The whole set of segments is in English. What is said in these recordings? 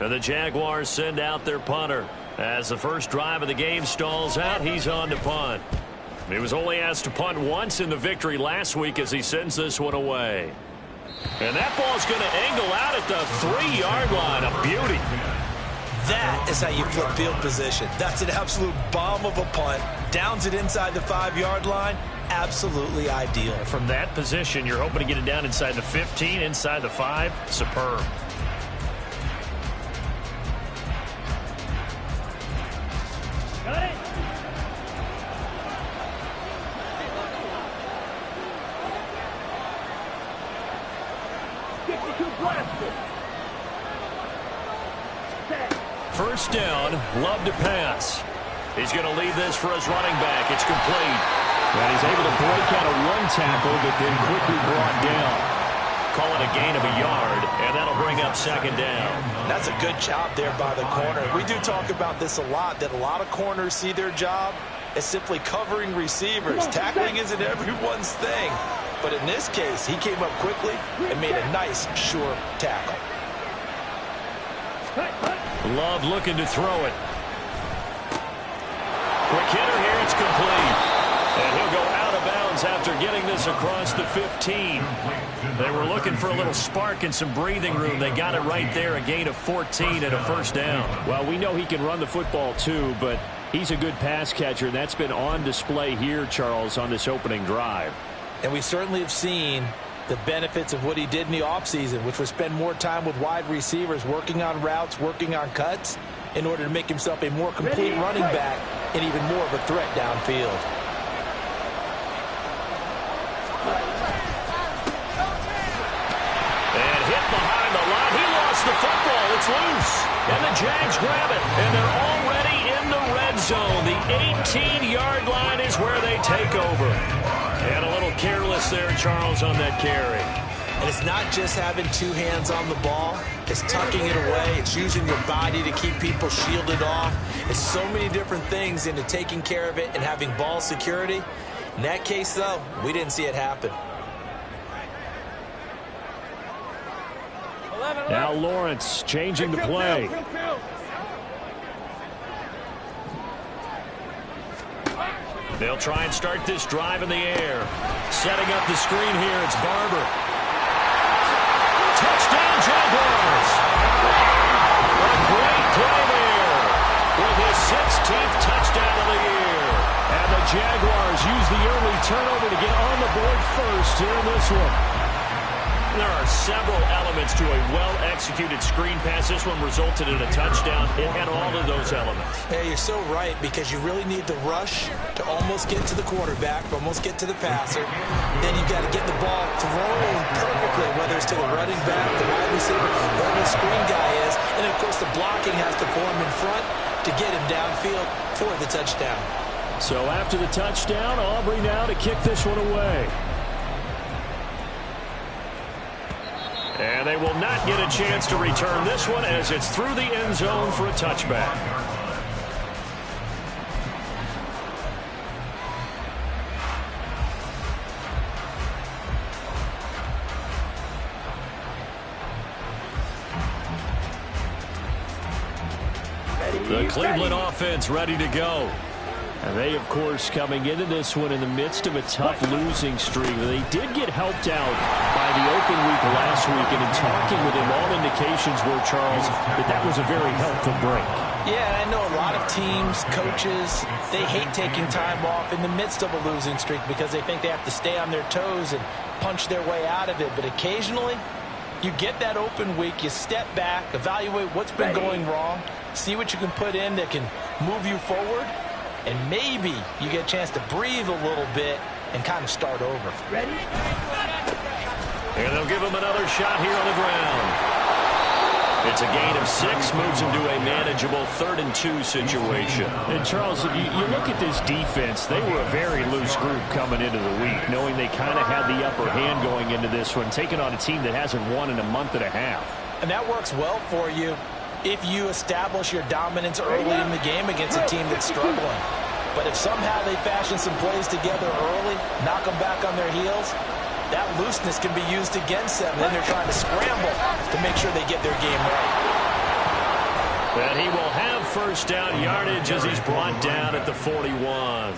And the Jaguars send out their punter. As the first drive of the game stalls out, he's on to punt. He was only asked to punt once in the victory last week as he sends this one away. And that ball's going to angle out at the 3-yard line. A beauty. That is how you flip field position. That's an absolute bomb of a punt. Downs it inside the 5-yard line. Absolutely ideal. From that position, you're hoping to get it down inside the 15, inside the 5. Superb. Got it. First down, Love to pass. He's going to lead this for his running back. It's complete. And he's able to break out of one tackle, but then quickly brought down. Call it a gain of a yard, and that'll bring up second down. That's a good job there by the corner. We do talk about this a lot, that a lot of corners see their job as simply covering receivers. Tackling isn't everyone's thing. But in this case, he came up quickly and made a nice, sure tackle. Love looking to throw it. Quick hitter here, it's complete. And he'll go out of bounds after getting this across the 15. They were looking for a little spark and some breathing room. They got it right there, a gain of 14 and a first down. Well, we know he can run the football too, but he's a good pass catcher, and that's been on display here, Charles, on this opening drive. And we certainly have seen the benefits of what he did in the offseason, which was spend more time with wide receivers, working on routes, working on cuts, in order to make himself a more complete running back and even more of a threat downfield. And hit behind the line. He lost the football. It's loose. And the Jags grab it. And they're already in the red zone. The 18-yard line is where they take over. And a little careless there, Charles, on that carry. And it's not just having two hands on the ball. It's tucking it away. It's using your body to keep people shielded off. It's so many different things into taking care of it and having ball security. In that case, though, we didn't see it happen. Now Lawrence changing the play. They'll try and start this drive in the air. Setting up the screen here, it's Barber. Touchdown, Jaguars! A great play there with his 16th touchdown of the year. And the Jaguars use the early turnover to get on the board first here in this one. There are several elements to a well-executed screen pass. This one resulted in a touchdown. It had all of those elements. Yeah, you're so right, because you really need the rush to almost get to the quarterback, almost get to the passer. Then you've got to get the ball thrown perfectly, whether it's to the running back, the wide receiver, whoever the screen guy is. And, of course, the blocking has to form in front to get him downfield for the touchdown. So after the touchdown, Aubrey now to kick this one away. And they will not get a chance to return this one as it's through the end zone for a touchback. The Cleveland offense ready to go. And they, of course, coming into this one in the midst of a tough losing streak. They did get helped out by the open week last week, and in talking with him, all indications were, Charles, that was a very helpful break. Yeah, I know a lot of teams, coaches, they hate taking time off in the midst of a losing streak because they think they have to stay on their toes and punch their way out of it. But occasionally, you get that open week, you step back, evaluate what's been going wrong, see what you can put in that can move you forward, and maybe you get a chance to breathe a little bit and kind of start over. Ready? And they'll give him another shot here on the ground. It's a gain of 6, moves him to a manageable 3rd and 2 situation. And Charles, you look at this defense, they were a very loose group coming into the week, knowing they kind of had the upper hand going into this one, taking on a team that hasn't won in a month and a half. And that works well for you if you establish your dominance early in the game against a team that's struggling. But if somehow they fashion some plays together early, knock them back on their heels, that looseness can be used against them. Then they're trying to scramble to make sure they get their game right. first down yardage as he's brought down at the 41.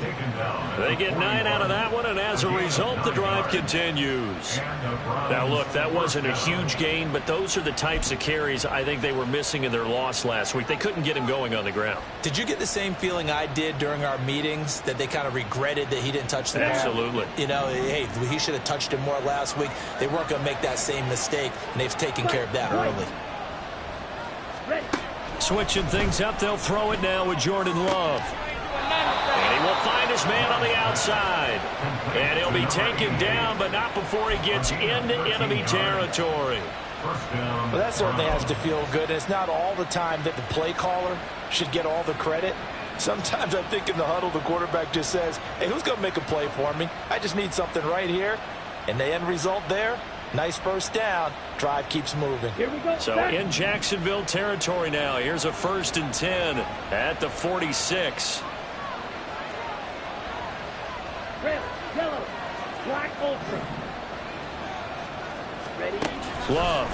They get 9 out of that one, and as a result, the drive continues. Now, look, that wasn't a huge gain, but those are the types of carries I think they were missing in their loss last week. They couldn't get him going on the ground. Did you get the same feeling I did during our meetings, that they kind of regretted that he didn't touch the ball? Absolutely. You know, hey, he should have touched him more last week. They weren't going to make that same mistake, and they've taken care of that early. Switching things up, they'll throw it now with Jordan Love. And he will find his man on the outside. And he'll be taken down, but not before he gets into enemy territory. Well, that certainly has to feel good. And it's not all the time that the play caller should get all the credit. Sometimes I think in the huddle, the quarterback just says, hey, who's going to make a play for me? I just need something right here. And the end result there, nice first down. Drive keeps moving. Here we go. So in Jacksonville territory now. Here's a 1st and 10 at the 46. Red, yellow, black, ultra. Ready? Love.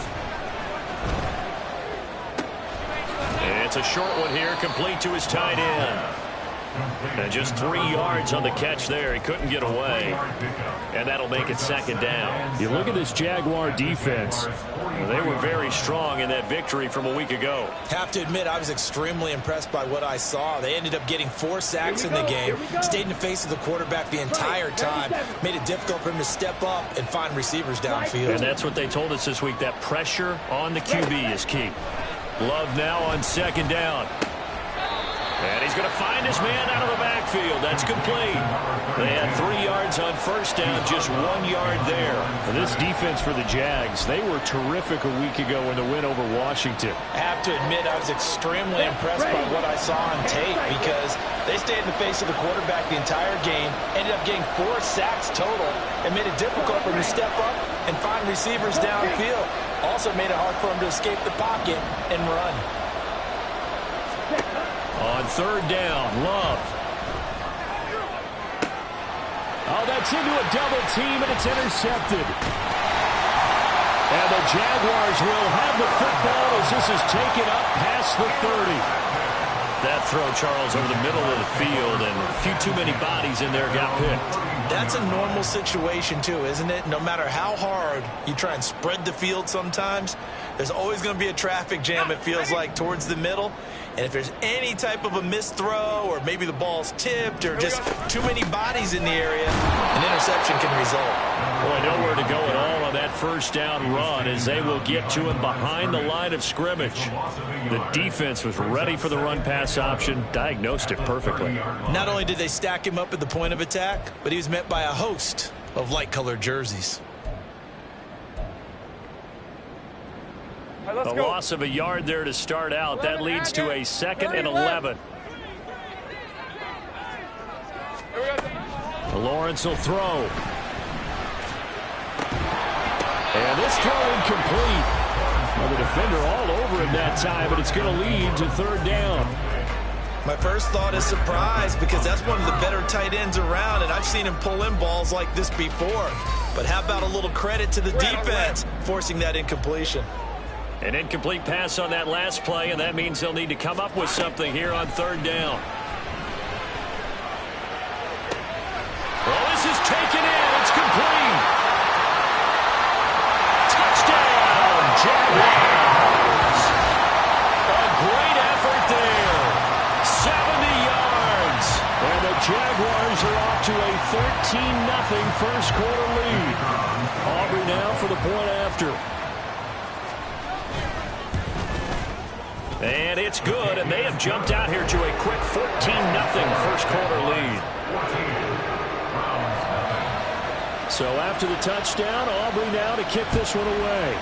And it's a short one here, complete to his tight end. And just 3 yards on the catch there. He couldn't get away. And that'll make it 2nd down. You look at this Jaguar defense. They were very strong in that victory from a week ago. Have to admit, I was extremely impressed by what I saw. They ended up getting 4 sacks in the game, stayed in the face of the quarterback the entire time, made it difficult for him to step up and find receivers downfield. And that's what they told us this week, that pressure on the QB is key. Love now on 2nd down. And he's going to find his man out of the backfield. That's complete. They had 3 yards on 1st down, just 1 yard there. This defense for the Jags, they were terrific a week ago in the win over Washington. I have to admit, I was extremely impressed by what I saw on tape because they stayed in the face of the quarterback the entire game, ended up getting 4 sacks total, and made it difficult for him to step up and find receivers downfield. Also made it hard for him to escape the pocket and run. On 3rd down, Love. Oh, that's into a double team, and it's intercepted. And the Jaguars will have the football as this is taken up past the 30. That throw, Charles, over the middle of the field, and a few too many bodies in there got picked. That's a normal situation, too, isn't it? No matter how hard you try and spread the field sometimes, there's always going to be a traffic jam, it feels like, towards the middle. And if there's any type of a missed throw or maybe the ball's tipped or just too many bodies in the area, an interception can result. Boy, nowhere to go at all on that 1st down run as they will get to him behind the line of scrimmage. The defense was ready for the run-pass option, diagnosed it perfectly. Not only did they stack him up at the point of attack, but he was met by a host of light-colored jerseys. A loss of a yard there to start out. That leads to a 2nd and 11. Lawrence will throw. And this throw incomplete. Well, the defender all over him that time, but it's going to lead to 3rd down. My first thought is surprise because that's one of the better tight ends around, and I've seen him pull in balls like this before. But how about a little credit to the defense forcing that incompletion? An incomplete pass on that last play, and that means they'll need to come up with something here on 3rd down. Well, this is taken in. It's complete. Touchdown, Jaguars. A great effort there. 70 yards. And the Jaguars are off to a 13-0 first quarter lead. Aubrey now for the point after. And it's good, and they have jumped out here to a quick 14-0 first quarter lead. So after the touchdown, Aubrey now to kick this one away.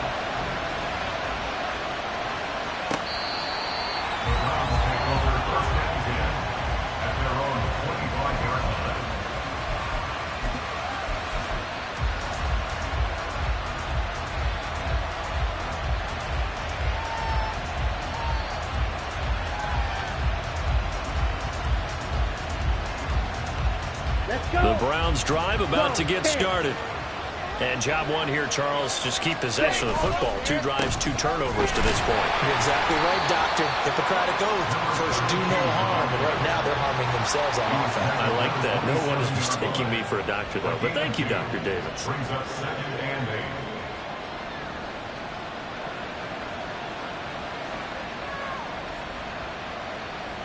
The Browns drive about to get started. And job one here, Charles, just keep possession of the football. 2 drives, 2 turnovers to this point. You're exactly right, Doctor. Hippocratic oath. First do no harm, and right now they're harming themselves on offense. I like that. No one is mistaking me for a doctor, though. But thank you, Dr. Davis. Brings up 2nd and 8.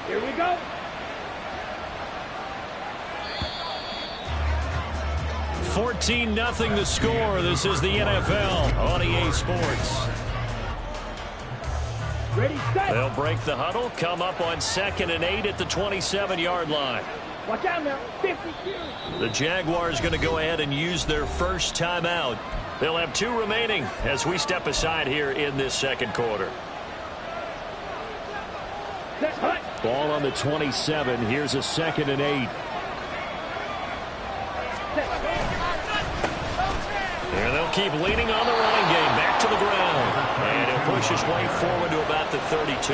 Here we go. $14-0 the score. This is the NFL on EA Sports. Ready, set. They'll break the huddle, come up on 2nd and 8 at the 27-yard line. Watch out now. 52. The Jaguars going to go ahead and use their first timeout. They'll have 2 remaining as we step aside here in this second quarter. Set, hut. Ball on the 27. Here's a 2nd and 8. And they'll keep leaning on the running game. Back to the ground. And he'll push his way forward to about the 32.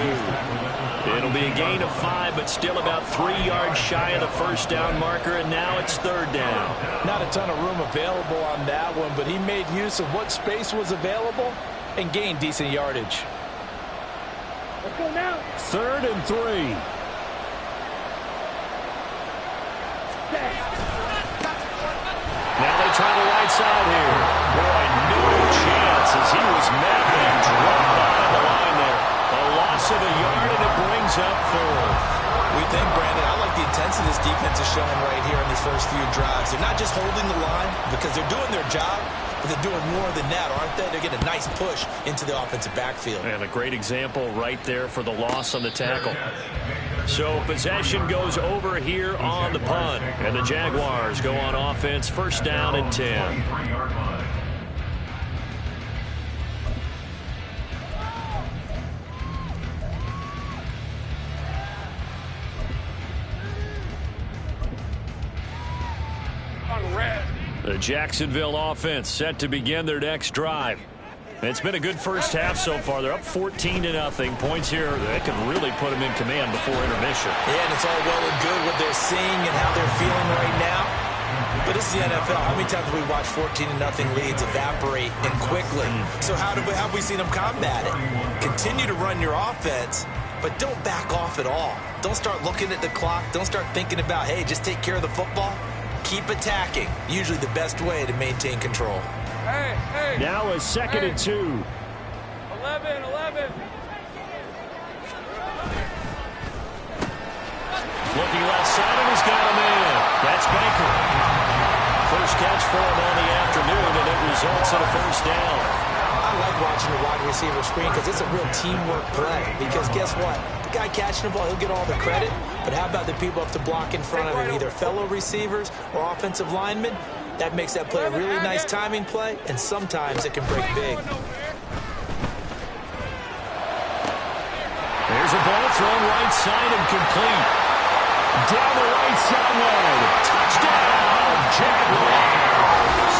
It'll be a gain of 5, but still about 3 yards shy of the first down marker, and now it's 3rd down. Not a ton of room available on that one, but he made use of what space was available and gained decent yardage. Let's go now. 3rd and 3. Set. Now they try the right side here. Boy, no chance as he was met and dropped behind the line there. A loss of a yard, and it brings up 4th. We think, Brandon, I like the intensity this defense is showing right here in these first few drives. They're not just holding the line because they're doing their job, but they're doing more than that, aren't they? They're getting a nice push into the offensive backfield. And a great example right there for the loss on the tackle. So possession goes over here on the punt. And the Jaguars go on offense, 1st down and 10. The Jacksonville offense set to begin their next drive. It's been a good first half so far. They're up 14-0. Points here that could really put them in command before intermission. Yeah, and it's all well and good what they're seeing and how they're feeling right now. But this is the NFL. How many times have we watched 14-0 leads evaporate and quickly? So how have we seen them combat it? Continue to run your offense, but don't back off at all. Don't start looking at the clock. Don't start thinking about, hey, just take care of the football. Keep attacking. Usually the best way to maintain control. Hey. Now a 2nd and 2. 11. Looking left side, and he's got a man. That's Baker. First catch for him on the afternoon, and it results in a 1st down. I like watching the wide receiver screen because it's a real teamwork play. Because guess what? The guy catching the ball, he'll get all the credit. But how about the people up to block in front of him, either fellow receivers or offensive linemen? That makes that play a really nice timing play, and sometimes it can break big. There's a ball thrown right side and complete. Down the right sideline. Touchdown, Jaguars.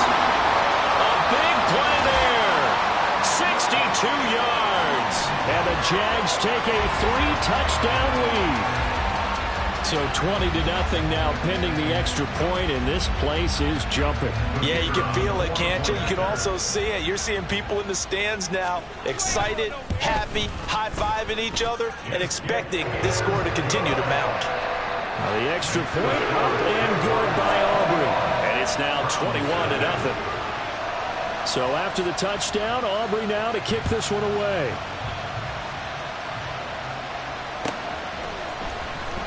A big play there. 62 yards. And the Jags take a 3-touchdown lead. So 20-0 now pending the extra point, and this place is jumping. Yeah, you can feel it, can't you? You can also see it. You're seeing people in the stands now, excited, happy, high-fiving each other, and expecting this score to continue to mount. The extra point up and good by Aubrey. And it's now 21-0. So after the touchdown, Aubrey now to kick this one away.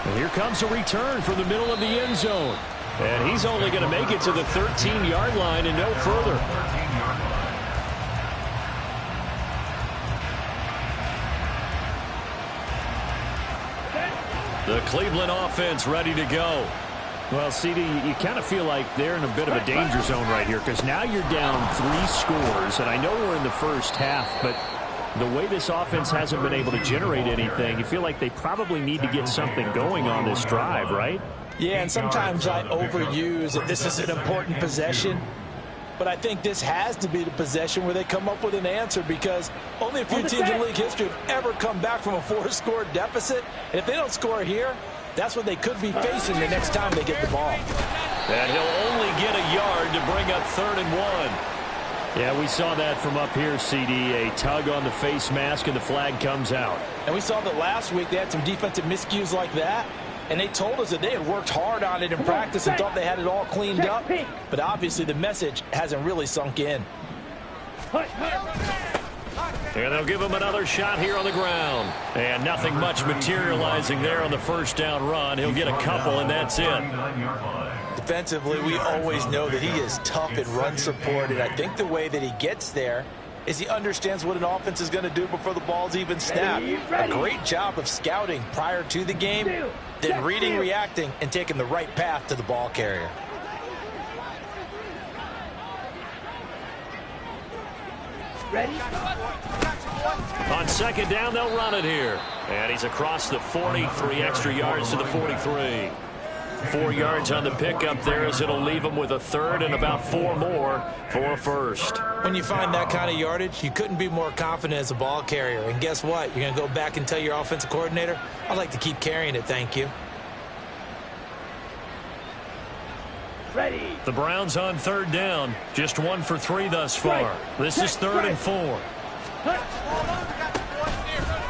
And here comes a return from the middle of the end zone. And he's only going to make it to the 13-yard line and no further. The Cleveland offense ready to go. Well, CD, you kind of feel like they're in a bit of a danger zone right here because now you're down 3 scores. And I know we're in the first half, but the way this offense hasn't been able to generate anything, you feel like they probably need to get something going on this drive, right? Yeah, and sometimes I overuse that this is an important possession. But I think this has to be the possession where they come up with an answer because only a few teams in league history have ever come back from a 4-score deficit. And if they don't score here, that's what they could be facing the next time they get the ball. And he'll only get a yard to bring up 3rd and 1. Yeah, we saw that from up here, CD. A tug on the face mask, and the flag comes out. And we saw that last week they had some defensive miscues like that, and they told us that they had worked hard on it in practice and thought they had it all cleaned up. But obviously the message hasn't really sunk in. And they'll give him another shot here on the ground. And nothing much materializing there on the first down run. He'll get a couple, and that's it. Defensively, we always know that he is tough in run support, and I think the way that he gets there is he understands what an offense is going to do before the ball's even snapped. A great job of scouting prior to the game, then reading, reacting, and taking the right path to the ball carrier. Ready? On second down, they'll run it here. And he's across the 40, 3 extra yards to the 43. 4 yards on the pickup there, as it'll leave him with a third and about 4 more for a first. When you find that kind of yardage, you couldn't be more confident as a ball carrier. And guess what? You're going to go back and tell your offensive coordinator, I'd like to keep carrying it, thank you. Ready. The Browns on third down. Just 1 for 3 thus far. This is 3rd and 4.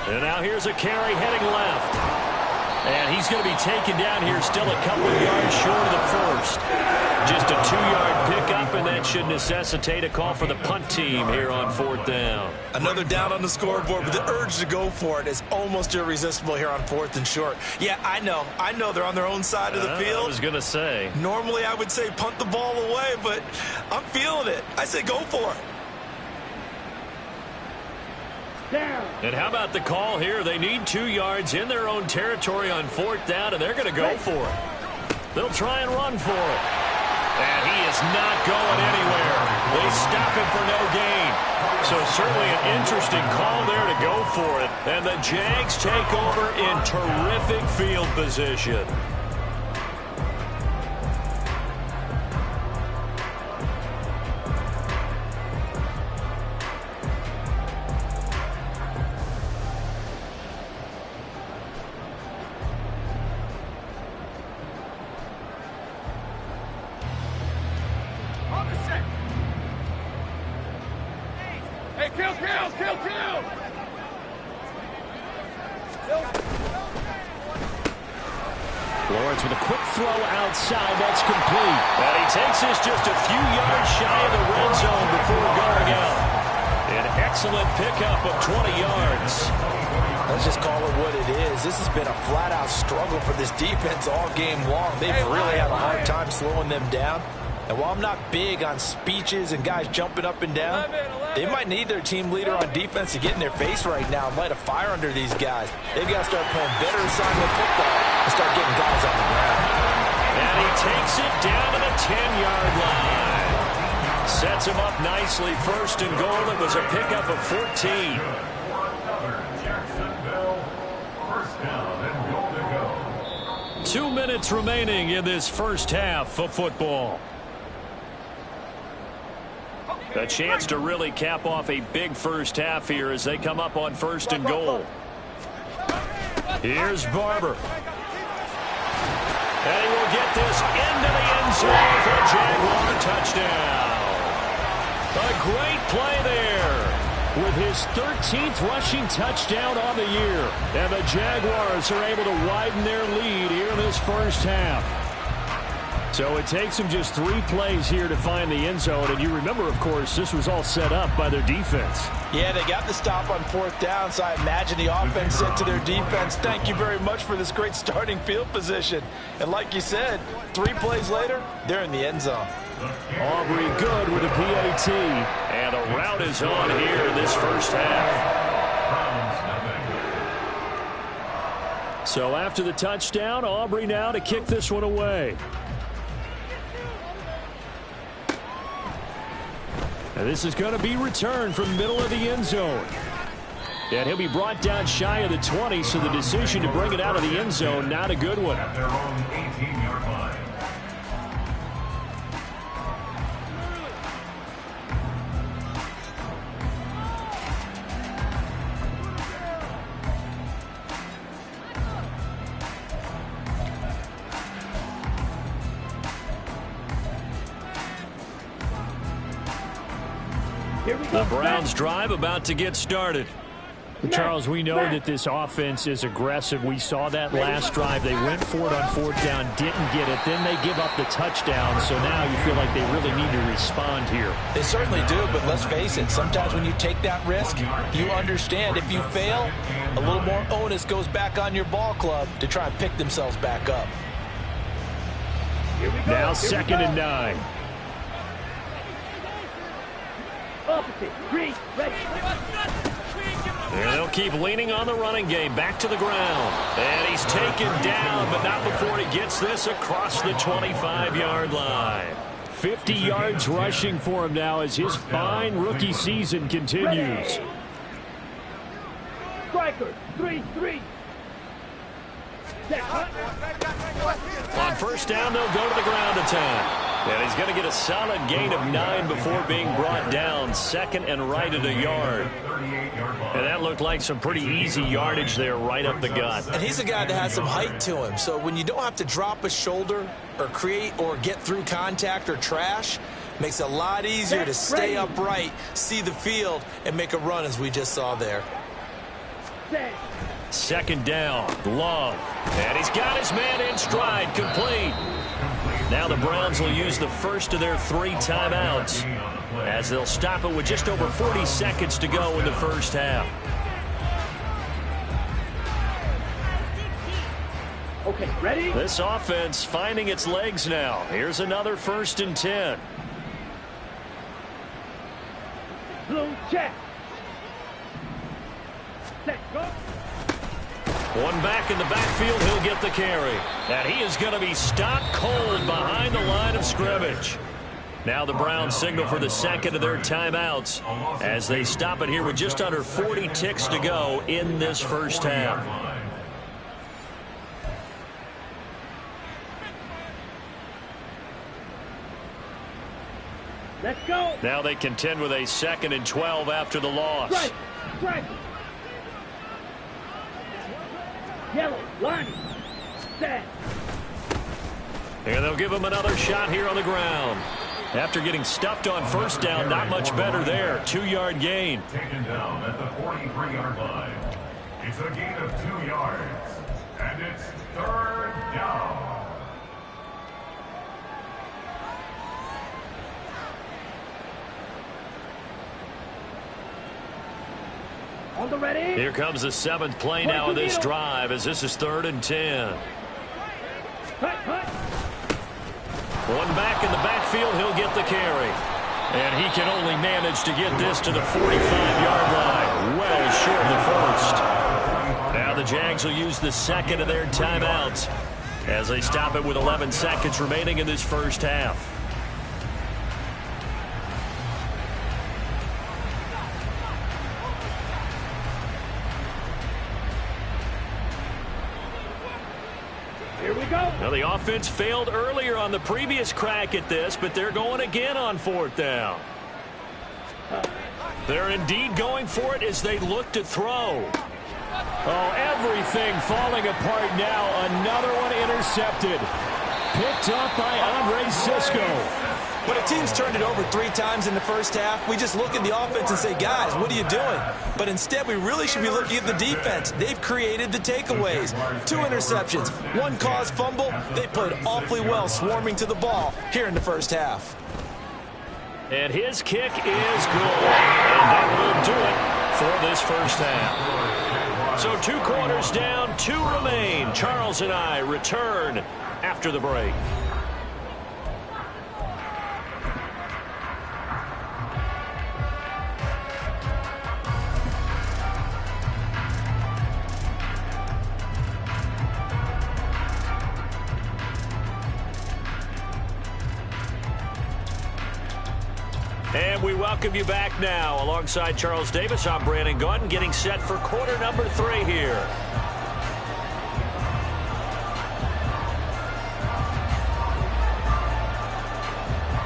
And now here's a carry heading left. And he's going to be taken down here, still a couple of yards short of the first. Just a 2-yard pickup, and that should necessitate a call for the punt team here on 4th down. Another down on the scoreboard, but the urge to go for it is almost irresistible here on 4th and short. Yeah, I know they're on their own side of the field. I was going to say. Normally I would say punt the ball away, but I'm feeling it. I say go for it. Down. And how about the call here? They need 2 yards in their own territory on 4th down, and they're going to go for it. They'll try and run for it. And he is not going anywhere. They stop him for no gain. So certainly an interesting call there to go for it. And the Jags take over in terrific field position. Lawrence with a quick throw outside. That's complete. And he takes this just a few yards shy of the red zone before going out. An excellent pickup of 20 yards. Let's just call it what it is. This has been a flat-out struggle for this defense all game long. They've really had a hard time slowing them down. And while I'm not big on speeches and guys jumping up and down, they might need their team leader on defense to get in their face right now and light a fire under these guys. They've got to start playing better assignment football and start getting guys on the ground. And he takes it down to the 10-yard line. Sets him up nicely. 1st and goal. It was a pickup of 14. Jacksonville, 1st down and goal to go. 2 minutes remaining in this first half of football. A chance to really cap off a big first half here as they come up on 1st and goal. Here's Barber. And he will get this into the end zone for a Jaguar touchdown. A great play there with his 13th rushing touchdown on the year. And the Jaguars are able to widen their lead here in this first half. So it takes them just 3 plays here to find the end zone. And you remember, of course, this was all set up by their defense. Yeah, they got the stop on 4th down, so I imagine the offense said to their defense, thank you very much for this great starting field position. And like you said, 3 plays later, they're in the end zone. Aubrey good with a PAT. And a route is on here in this first half. So after the touchdown, Aubrey now to kick this one away. And this is going to be returned from the middle of the end zone. And he'll be brought down shy of the 20, so the decision to bring it out of the end zone, not a good one. At their own 18-yard line. Here we go. The Browns drive about to get started. Charles, we know that this offense is aggressive. We saw that last drive. They went for it on fourth down, didn't get it. Then they give up the touchdown. So now you feel like they really need to respond here. They certainly do, but let's face it. Sometimes when you take that risk, you understand if you fail, a little more onus goes back on your ball club to try and pick themselves back up. Here we go. Now 2nd and 9. Opposite. Green. Ready. And they'll keep leaning on the running game. Back to the ground. And he's taken down, but not before he gets this across the 25-yard line. 50 yards rushing for him now as his fine rookie season continues. Striker. 3-3. On first down, they'll go to the ground attack. And he's going to get a solid gain of 9 before being brought down. 2nd and right at a yard. And that looked like some pretty easy yardage there right up the gut. And he's a guy that has some height to him. So when you don't have to drop a shoulder or create or get through contact or trash, makes it a lot easier to stay upright, see the field, and make a run as we just saw there. 2nd down, Love. And he's got his man in stride, complete. Now the Browns will use the first of their 3 timeouts as they'll stop it with just over 40 seconds to go in the first half. Okay, ready? This offense finding its legs now. Here's another 1st and 10. Blue check. Set, go. One back in the backfield, he'll get the carry. And he is going to be stopped cold behind the line of scrimmage. Now the Browns signal for the 2nd of their timeouts as they stop it here with just under 40 ticks to go in this first half. Let's go. Now they contend with a 2nd and 12 after the loss. Strike. Strike. Yellow. Line. Set. And they'll give him another shot here on the ground. After getting stuffed on first down, not much better there. 2-yard gain. Taken down at the 43-yard line. It's a gain of 2 yards. And it's 3rd down. On the ready. Here comes the 7th play now of this drive as this is 3rd and 10. Hut, hut. One back in the backfield, he'll get the carry. And he can only manage to get this to the 45-yard line. Well short of the first. Now the Jags will use the 2nd of their timeouts as they stop it with 11 seconds remaining in this first half. Here we go. Now the offense failed earlier on the previous crack at this, but they're going again on 4th down. They're indeed going for it as they look to throw. Oh, everything falling apart now. Another one intercepted. Picked up by Andre Sisco. When a team's turned it over 3 times in the first half, we just look at the offense and say, guys, what are you doing? But instead, we really should be looking at the defense. They've created the takeaways. 2 interceptions, 1 caused fumble. They played awfully well swarming to the ball here in the first half. And his kick is good. And that will do it for this first half. So 2 quarters down, 2 remain. Charles and I return after the break. And we welcome you back now. Alongside Charles Davis, I'm Brandon Gaudin, getting set for quarter number 3 here.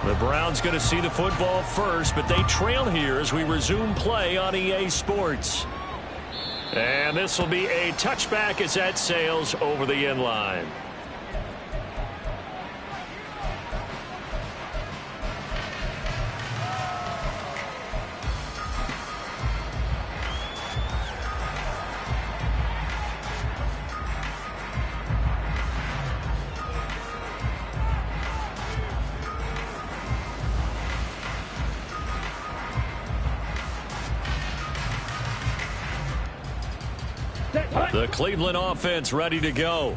The Browns going to see the football first, but they trail here as we resume play on EA Sports. And this will be a touchback as that sails over the end line. The Cleveland offense ready to go.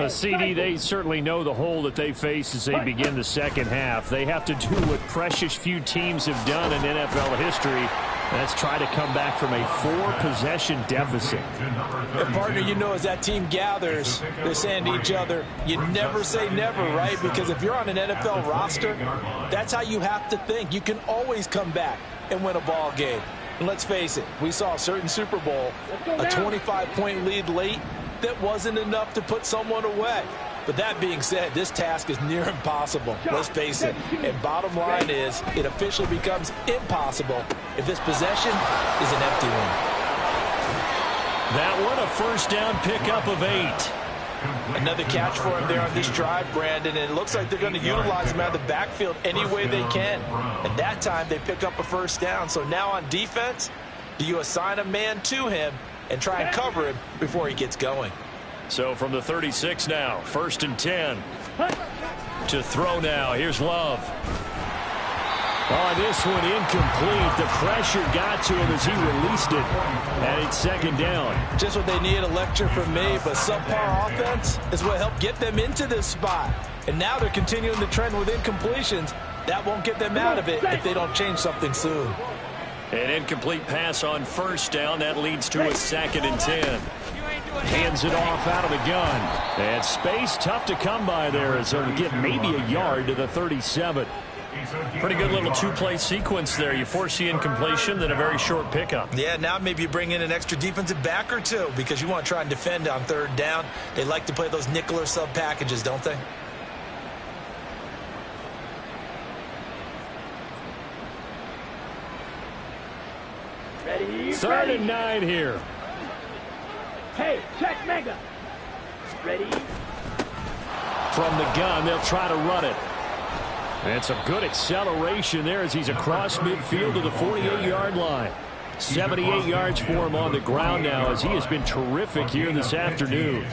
CD, they certainly know the hole that they face as they begin the second half. They have to do what precious few teams have done in NFL history. That's try to come back from a 4-possession deficit. And partner, you know, as that team gathers, they're saying to each other, you never say never, right? Because if you're on an NFL roster, that's how you have to think. You can always come back and win a ball game. And let's face it, we saw a certain Super Bowl, a 25-point lead late, that wasn't enough to put someone away. But that being said, this task is near impossible. Let's face it. And bottom line is, it officially becomes impossible if this possession is an empty one. That one, a first down pickup of 8. Another catch for him there on this drive, Brandon, and it looks like they're going to utilize him out of the backfield any way they can. And that time, they pick up a first down. So now on defense, do you assign a man to him and try and cover him before he gets going? So from the 36 now, 1st and 10. To throw now, here's Love. On this one, incomplete. The pressure got to him as he released it. And it's 2nd down. Just what they need, a lecture from me, but subpar offense is what helped get them into this spot. And now they're continuing the trend with incompletions. That won't get them out of it if they don't change something soon. An incomplete pass on 1st down. That leads to a 2nd and 10. Hands it off out of the gun. And space tough to come by there as they'll get maybe a yard to the 37. Pretty good little 2-play sequence there. You force the incompletion, then a very short pickup. Yeah, now maybe you bring in an extra defensive back or two because you want to try and defend on 3rd down. They like to play those nickel or sub packages, don't they? Ready? 3rd and 9 here. Hey, check mega. Ready? From the gun, they'll try to run it. And some good acceleration there as he's across midfield to the 48-yard line. 78 yards for him on the ground now as he has been terrific here this afternoon.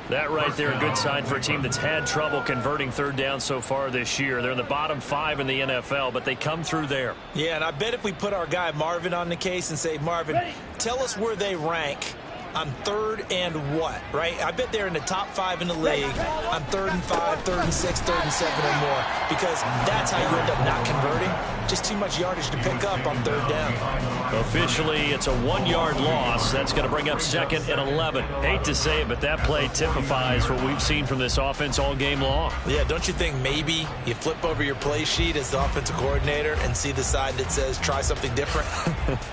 That right there, a good sign for a team that's had trouble converting 3rd down so far this year. They're in the bottom 5 in the NFL, but they come through there. Yeah, and I bet if we put our guy Marvin on the case and say, Marvin, tell us where they rank on 3rd and what, right? I bet they're in the top 5 in the league on 3rd and 5, 3rd and 6, 3rd and 7 or more, because that's how you end up not converting. Just too much yardage to pick up on 3rd down. Officially, it's a 1-yard loss. That's going to bring up 2nd and 11. Hate to say it, but that play typifies what we've seen from this offense all game long. Yeah, don't you think maybe you flip over your play sheet as the offensive coordinator and see the side that says try something different?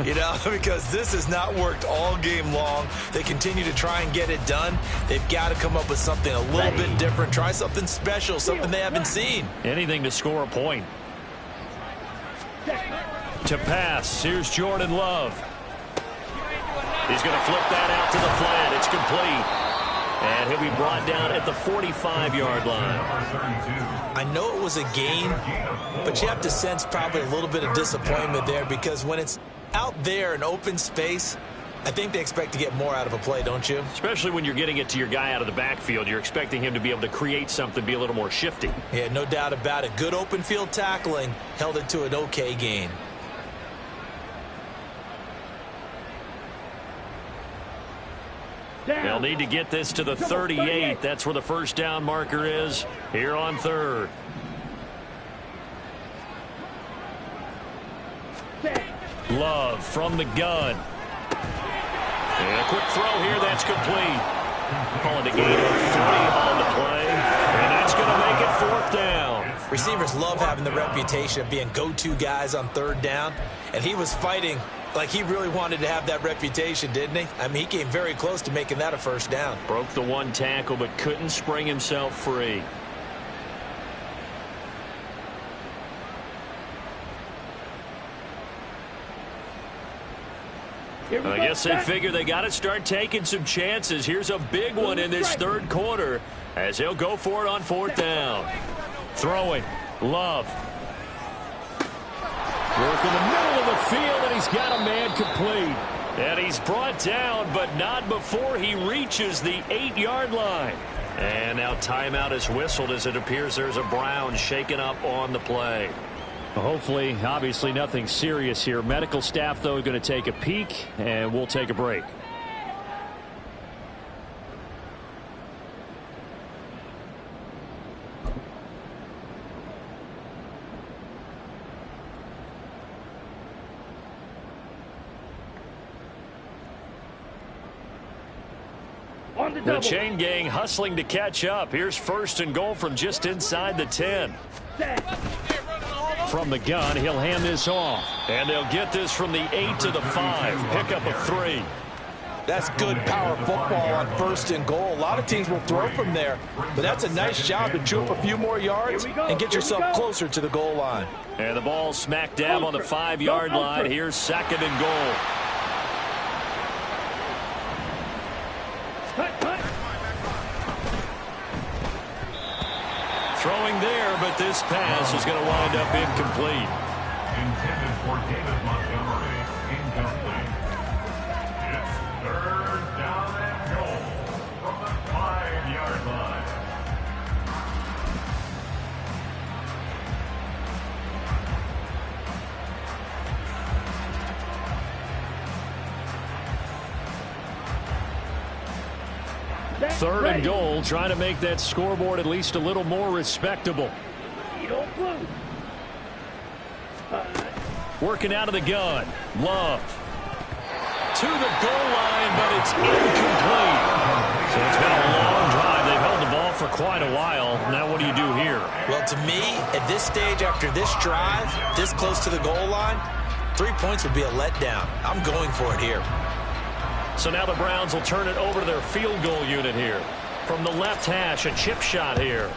You know, because this has not worked all game long. They continue to try and get it done. They've got to come up with something a little bit different. Try something special, something they haven't seen. Anything to score a point. To pass, here's Jordan Love. He's going to flip that out to the flat. It's complete. And he'll be brought down at the 45-yard line. I know it was a gain, but you have to sense probably a little bit of disappointment there because when it's out there in open space, I think they expect to get more out of a play, don't you? Especially when you're getting it to your guy out of the backfield. You're expecting him to be able to create something, be a little more shifty. Yeah, no doubt about it. Good open field tackling held it to an okay gain. They'll need to get this to the 38. That's where the first down marker is here on 3rd. Love from the gun. And a quick throw here. That's complete. Calling a gain of 3 on the play. And that's going to make it 4th down. Receivers love having the reputation of being go-to guys on 3rd down. And he was fighting like he really wanted to have that reputation, didn't he? I mean, he came very close to making that a first down. Broke the 1 tackle, but couldn't spring himself free. I guess they figure they got to start taking some chances. Here's a big one in this 3rd quarter as he'll go for it on 4th down. Throwing. Love. Work in the middle of the field, and he's got a man complete. And he's brought down, but not before he reaches the 8-yard line. And now timeout is whistled as it appears there's a Brown shaken up on the play. Hopefully, obviously nothing serious here. Medical staff, though, going to take a peek, and we'll take a break. On the The double. chain gang hustling to catch up. Here's 1st and goal from just inside the 10. Set. From the gun, he'll hand this off. And they'll get this from the 8 to the 5. Pickup of 3. That's good power football on 1st and goal. A lot of teams will throw from there, but that's a nice job to chew up a few more yards and get yourself closer to the goal line. And the ball smack dab on the 5-yard line. Here's 2nd and goal. Throwing there, but this pass is going to wind up incomplete. Intended for David Montgomery. Incomplete. It's 3rd down and goal from the 5-yard line. Third and goal, trying to make that scoreboard at least a little more respectable. You don't lose. Working out of the gun. Love. To the goal line, but it's incomplete. So it's been a long drive. They've held the ball for quite a while. Now what do you do here? Well, to me, at this stage, after this drive, this close to the goal line, 3 points would be a letdown. I'm going for it here. So now the Browns will turn it over to their field goal unit here. From the left hash, a chip shot here.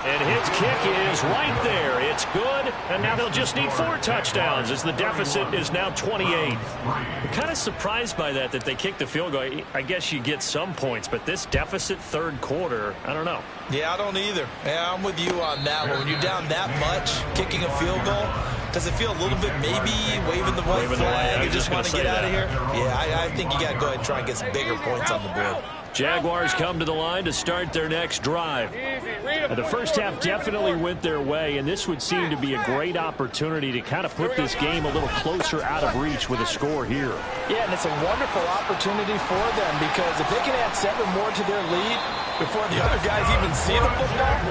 And his kick is right there. It's good, and now they'll just need 4 touchdowns as the deficit is now 28. I'm kind of surprised by that they kicked the field goal. I guess you get some points, but this deficit 3rd quarter, I don't know. Yeah, I don't either. Yeah, I'm with you on that one. When you're down that much, kicking a field goal, does it feel a little bit maybe waving the white flag and just want to get out of here? Yeah, I think you got to go ahead and try and get some bigger points on the board. Jaguars come to the line to start their next drive. The first half definitely went their way, and this would seem to be a great opportunity to kind of put this game a little closer out of reach with a score here. Yeah, and it's a wonderful opportunity for them because if they can add 7 more to their lead before the other guys even see the football,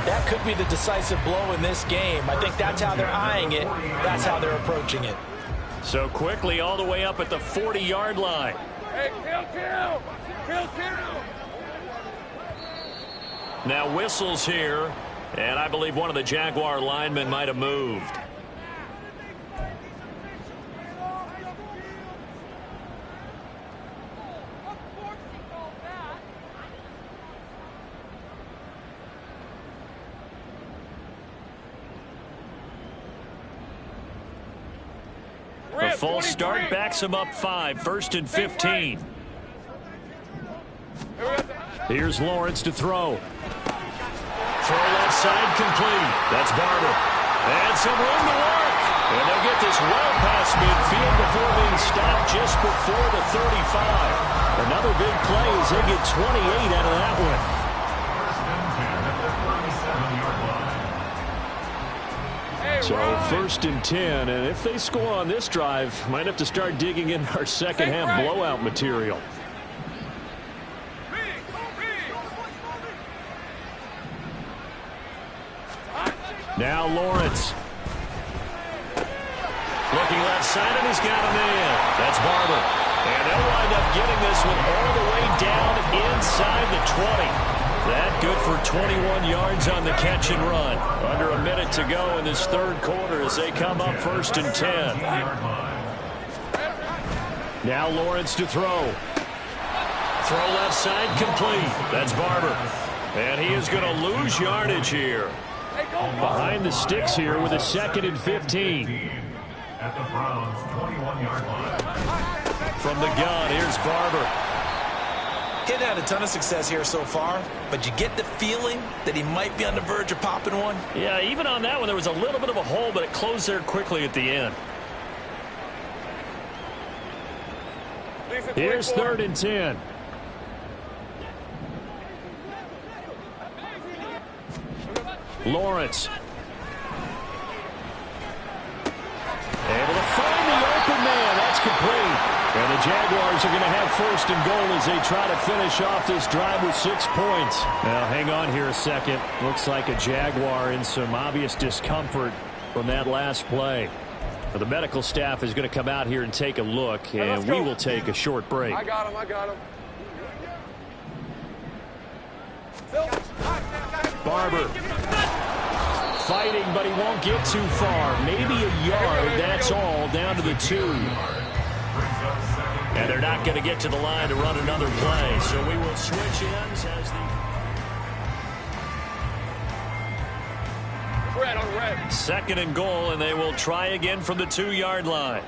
that could be the decisive blow in this game. I think that's how they're eyeing it. That's how they're approaching it. So quickly all the way up at the 40-yard line. Hey, kill. Now whistles here, and I believe one of the Jaguar linemen might have moved. The false start backs him up 5, 1st and 15. Here's Lawrence to throw. Throw left side complete. That's Barber. And some room to work. And they'll get this well past midfield before being stopped just before the 35. Another big play as they get 28 out of that one. So 1st and 10, and if they score on this drive, might have to start digging in our second half blowout material. Now Lawrence. Looking left side, and he's got a man. That's Barber. And they'll wind up getting this one all the way down inside the 20. That good for 21 yards on the catch and run. Under a minute to go in this 3rd quarter as they come up 1st and 10. Now Lawrence to throw. Throw left side complete. That's Barber. And he is going to lose yardage here. Behind the sticks here with a 2nd and 15. At the Browns' 21-yard line. From the gun, here's Barber. Getting had a ton of success here so far, but you get the feeling that he might be on the verge of popping one. Yeah, even on that one, there was a little bit of a hole, but it closed there quickly at the end. Here's 3rd and 10. Lawrence. Able to find the open man. That's complete. And the Jaguars are going to have 1st and goal as they try to finish off this drive with 6 points. Now, hang on here a second. Looks like a Jaguar in some obvious discomfort from that last play. Well, the medical staff is going to come out here and take a look, and we will take a short break. I got him. Barber. Fighting, but he won't get too far. Maybe a yard, that's all, down to the 2. And they're not going to get to the line to run another play. So we will switch ends as the... Second and goal, and they will try again from the 2-yard line.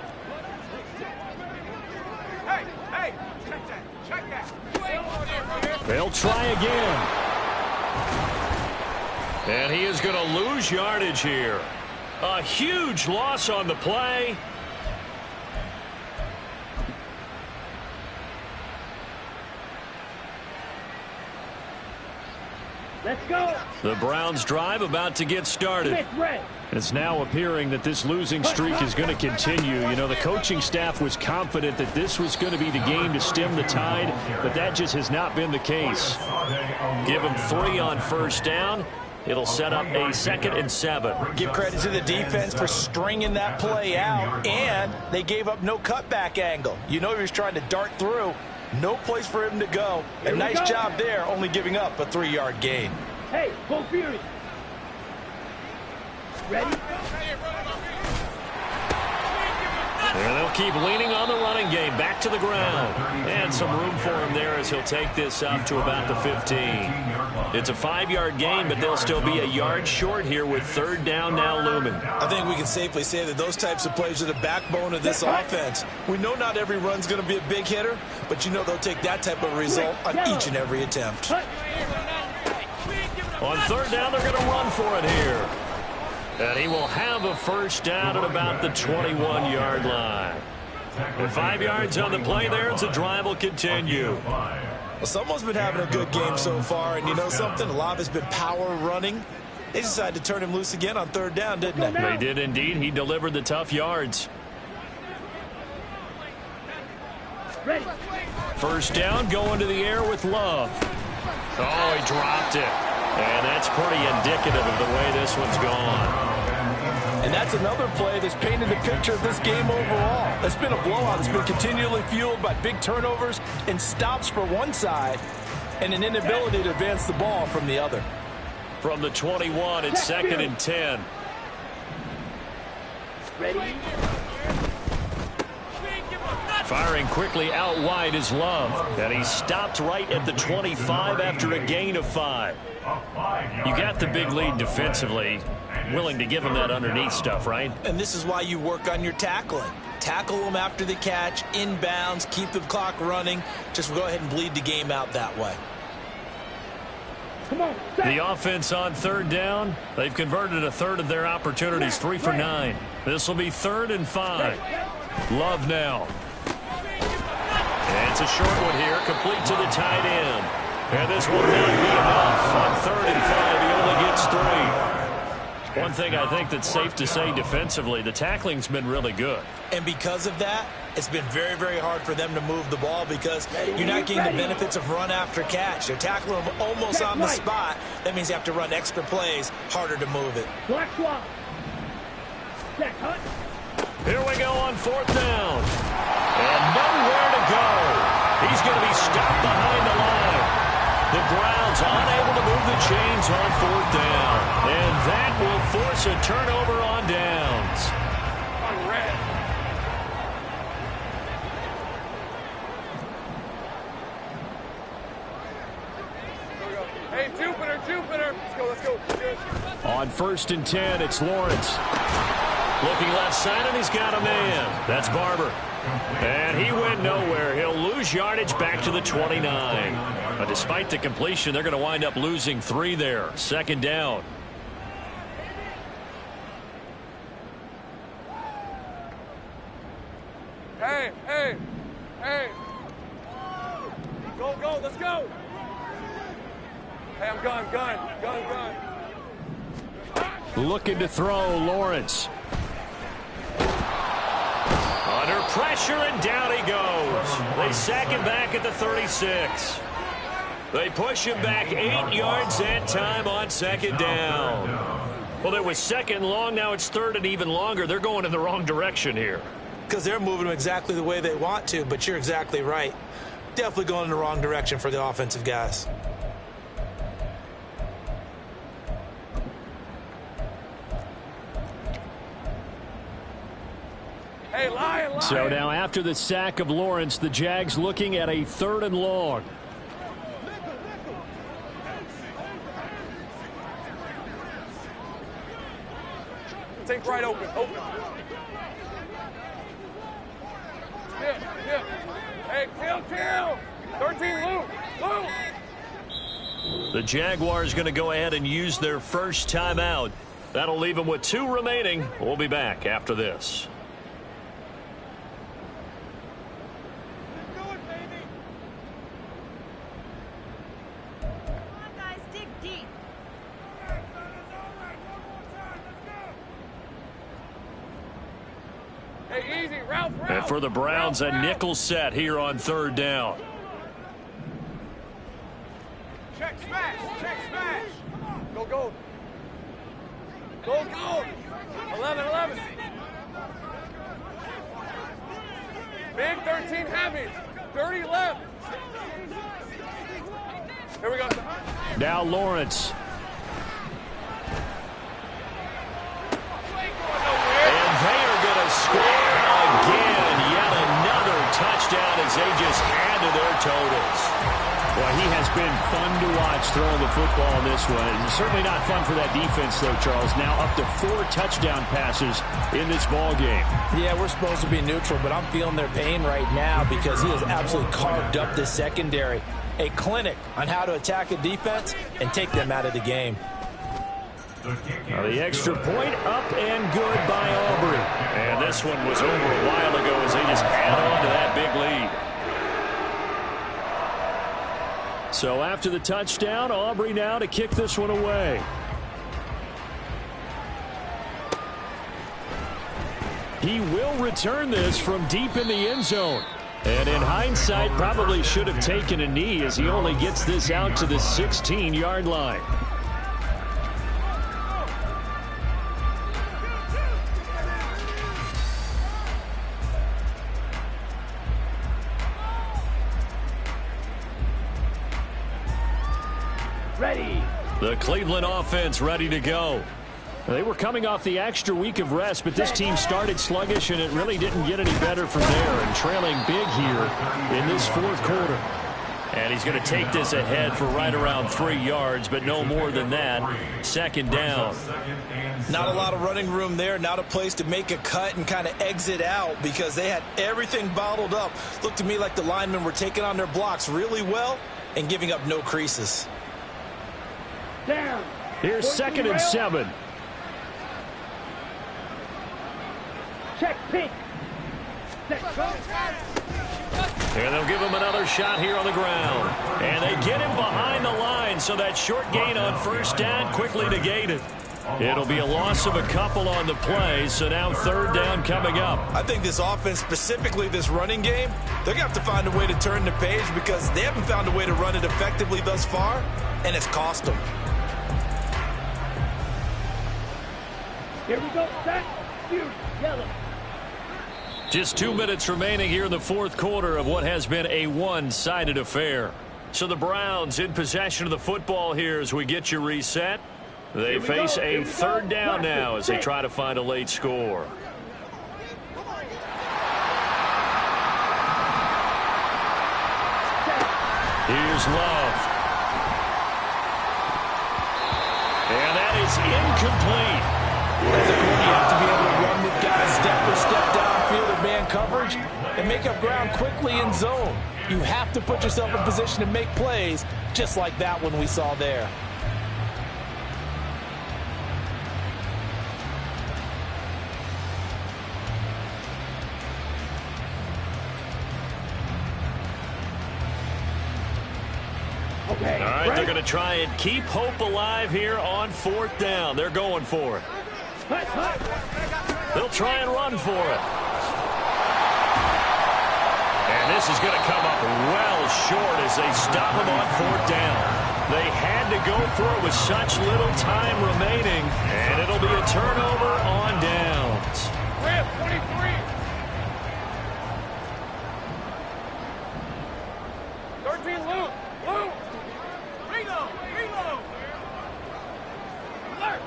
They'll try again. And he is going to lose yardage here. A huge loss on the play. Let's go. The Browns' drive about to get started. It's now appearing that this losing streak is going to continue. You know, the coaching staff was confident that this was going to be the game to stem the tide, but that just has not been the case. Give them 3 on first down. It'll set up a 2nd and 7. Give credit to the defense for stringing that play out, and they gave up no cutback angle. You know he was trying to dart through. No place for him to go. A nice job there, only giving up a 3-yard gain. Hey, go Fury. Ready? And they'll keep leaning on the running game. Back to the ground. And some room for him there as he'll take this up to about the 15. It's a 5-yard gain, but they'll still be a yard short here with 3rd down now looming. I think we can safely say that those types of plays are the backbone of this offense. We know not every run's going to be a big hitter, but you know they'll take that type of result on each and every attempt. On 3rd down, they're going to run for it here. And he will have a first down at about the 21-yard line. And 5 yards on the play there as the drive will continue. Well, someone's been having a good game so far, and you know something? A lot of it's been power running. They decided to turn him loose again on 3rd down, didn't they? They did indeed. He delivered the tough yards. Ready. First down, going to the air with Love. Oh, he dropped it. And that's pretty indicative of the way this one's gone. And that's another play that's painted the picture of this game overall. It's been a blowout. It's been continually fueled by big turnovers and stops for one side and an inability to advance the ball from the other. From the 21, it's 2nd and 10. Ready. Firing quickly out wide is Love. And he stopped right at the 25 after a gain of 5. You got the big lead defensively. Willing to give him that underneath stuff, right? And this is why you work on your tackling. Tackle them after the catch, inbounds, keep the clock running. Just go ahead and bleed the game out that way. Come on. The offense on 3rd down, they've converted 1/3 of their opportunities, 3 for 9. This will be 3rd and 5. Love now. And it's a short one here, complete to the tight end. And this will not be enough. On 3rd and 5, he only gets 3. One thing I think that's safe to say defensively, the tackling's been really good. And because of that, it's been very, very hard for them to move the ball because you're not getting the benefits of run after catch. They're tackling them almost on the spot. That means you have to run extra plays, harder to move it. Black swap. Check, hut. Here we go on 4th down. And nowhere to go. He's going to be stopped behind the line. The Browns unable to move the chains on 4th down. And that will force a turnover on downs. On red. Hey, Jupiter. Let's go. On 1st and 10, it's Lawrence. Looking left side, and he's got a man. That's Barber. And he went nowhere. He'll lose yardage back to the 29. But despite the completion, they're going to wind up losing 3 there. 2nd down. Hey. Go, let's go. Hey, I'm gun. Looking to throw, Lawrence. Under pressure, and down he goes. They sack him back at the 36. They push him back 8 yards that time on 2nd down. Well, it was 2nd long, now it's 3rd and even longer. They're going in the wrong direction here. Because they're moving them exactly the way they want to, but you're exactly right. Definitely going in the wrong direction for the offensive guys. Hey, lion. So now after the sack of Lawrence, the Jags looking at a 3rd and long. Take right open. Skip. Hey, kill. 13, Luke. The Jaguars going to go ahead and use their first timeout. That'll leave them with 2 remaining. We'll be back after this. Hey, easy, route. And for the Browns, a nickel set here on 3rd down. Check smash. Go. 11. Big 13 heavy. 30 left. Here we go. Now Lawrence. And they are going to score again. Yet another touchdown as they just add to their totals. Well, he has been fun to watch throwing the football in this one. It's certainly not fun for that defense, though, Charles. Now up to 4 touchdown passes in this ball game. Yeah, we're supposed to be neutral, but I'm feeling their pain right now because he has absolutely carved up this secondary. A clinic on how to attack a defense and take them out of the game. The extra point up and good by Aubrey. And this one was over a while ago as they just add on to that big lead. So after the touchdown, Aubrey now to kick this one away. He will return this from deep in the end zone. And in hindsight, probably should have taken a knee as he only gets this out to the 16-yard line. The Cleveland offense ready to go. They were coming off the extra week of rest, but this team started sluggish, and it really didn't get any better from there, and trailing big here in this 4th quarter. And he's going to take this ahead for right around 3 yards, but no more than that. 2nd down. Not a lot of running room there, not a place to make a cut and kind of exit out because they had everything bottled up. Looked to me like the linemen were taking on their blocks really well and giving up no creases. Down. Here's 2nd and 7. Check pink. And they'll give him another shot here on the ground. And they get him behind the line, so that short gain on 1st down quickly negated. It'll be a loss of a couple on the play, so now 3rd down coming up. I think this offense, specifically this running game, they're going to have to find a way to turn the page because they haven't found a way to run it effectively thus far, and it's cost them. Here we go. Set. Shoot. Yellow. Just 2 minutes remaining here in the 4th quarter of what has been a one-sided affair. So the Browns in possession of the football here as we get you reset. They face a 3rd down now as they try to find a late score. Here's Love. And that is incomplete. As a corner, you have to be able to run with guys step for step downfield or man coverage and make up ground quickly in zone. You have to put yourself in position to make plays just like that one we saw there. Okay, all right, they're going to try and keep hope alive here on 4th down. They're going for it. They'll try and run for it. And this is going to come up well short as they stop him on 4th down. They had to go for it with such little time remaining, and it'll be a turnover on downs. 23. 13, Luke. Reload. Alert.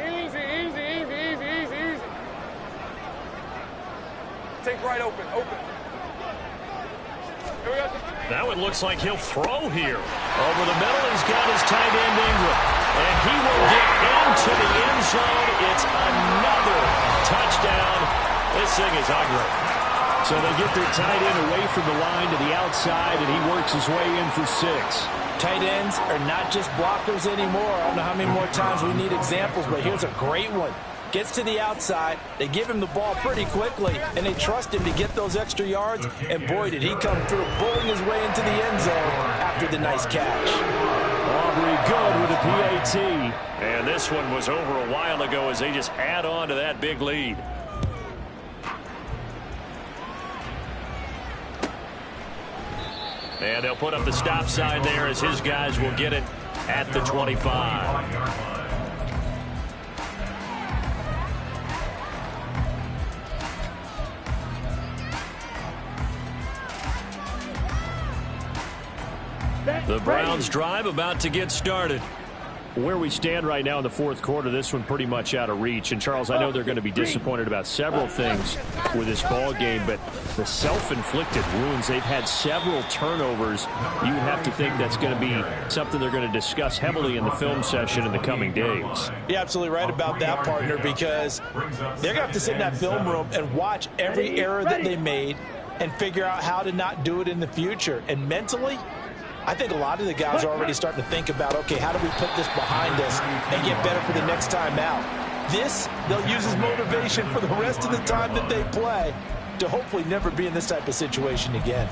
Easy. right open. Now it looks like he'll throw here. Over the middle, he's got his tight end Ingram. And he will get into the end zone. It's another touchdown. This thing is ugly. So they get their tight end away from the line to the outside, and he works his way in for 6. Tight ends are not just blockers anymore. I don't know how many more times we need examples, but here's a great one. Gets to the outside, they give him the ball pretty quickly, and they trust him to get those extra yards, and boy, did he come through, bulling his way into the end zone after the nice catch. Aubrey good with a PAT. And this one was over a while ago as they just add on to that big lead. And they'll put up the stop sign there as his guys will get it at the 25. The Browns drive about to get started. Where we stand right now in the fourth quarter, this one pretty much out of reach. And, Charles, I know they're going to be disappointed about several things with this ball game, but the self-inflicted wounds, they've had several turnovers. You would have to think that's going to be something they're going to discuss heavily in the film session in the coming days. You're absolutely right about that, partner, because they're going to have to sit in that film room and watch every error that they made and figure out how to not do it in the future. And mentally, I think a lot of the guys are already starting to think about, okay, how do we put this behind us and get better for the next time out? This, they'll use as motivation for the rest of the time that they play to hopefully never be in this type of situation again.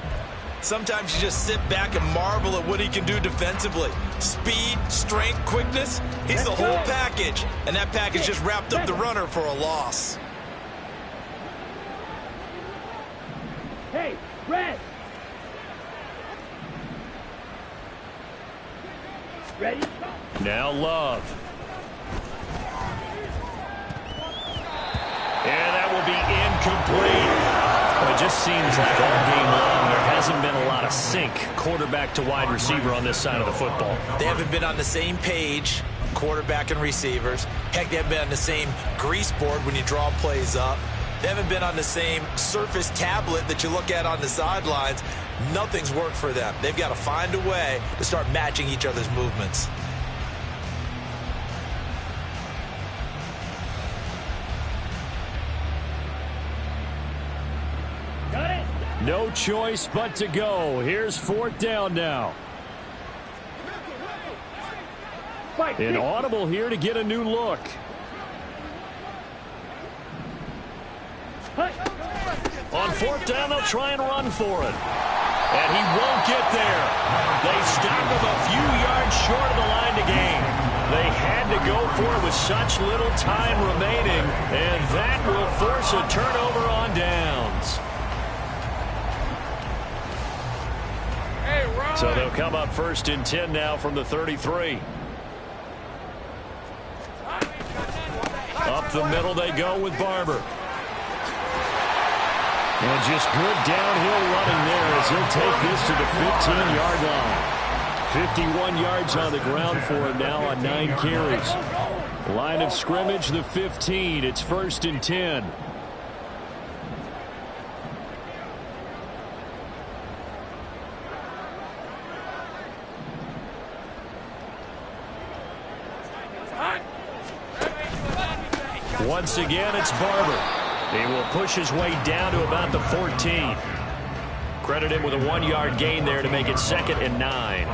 Sometimes you just sit back and marvel at what he can do defensively. Speed, strength, quickness, he's the whole package. And that package just wrapped up the runner for a loss. Hey, Red! Ready? Now Love. And that will be incomplete. Well, it just seems like all game long there hasn't been a lot of sync quarterback to wide receiver on this side of the football. They haven't been on the same page, quarterback and receivers. Heck, they haven't been on the same grease board when you draw plays up. They haven't been on the same surface tablet that you look at on the sidelines. Nothing's worked for them. They've got to find a way to start matching each other's movements. Got it! No choice but to go. Here's 4th down now. An audible here to get a new look. On 4th down, they'll try and run for it. And he won't get there. They stop him a few yards short of the line to gain. They had to go for it with such little time remaining, and that will force a turnover on downs. So they'll come up 1st and 10 now from the 33. Up the middle they go with Barber. And just good downhill running there as he'll take this to the 15-yard line. 51 yards on the ground for him now on 9 carries. Line of scrimmage, the 15. It's 1st and 10. Once again, it's Barber. He will push his way down to about the 14. Credit him with a 1-yard gain there to make it 2nd and 9.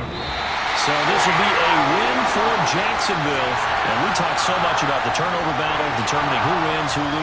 So this will be a win for Jacksonville. And we talk so much about the turnover battle, determining who wins, who loses.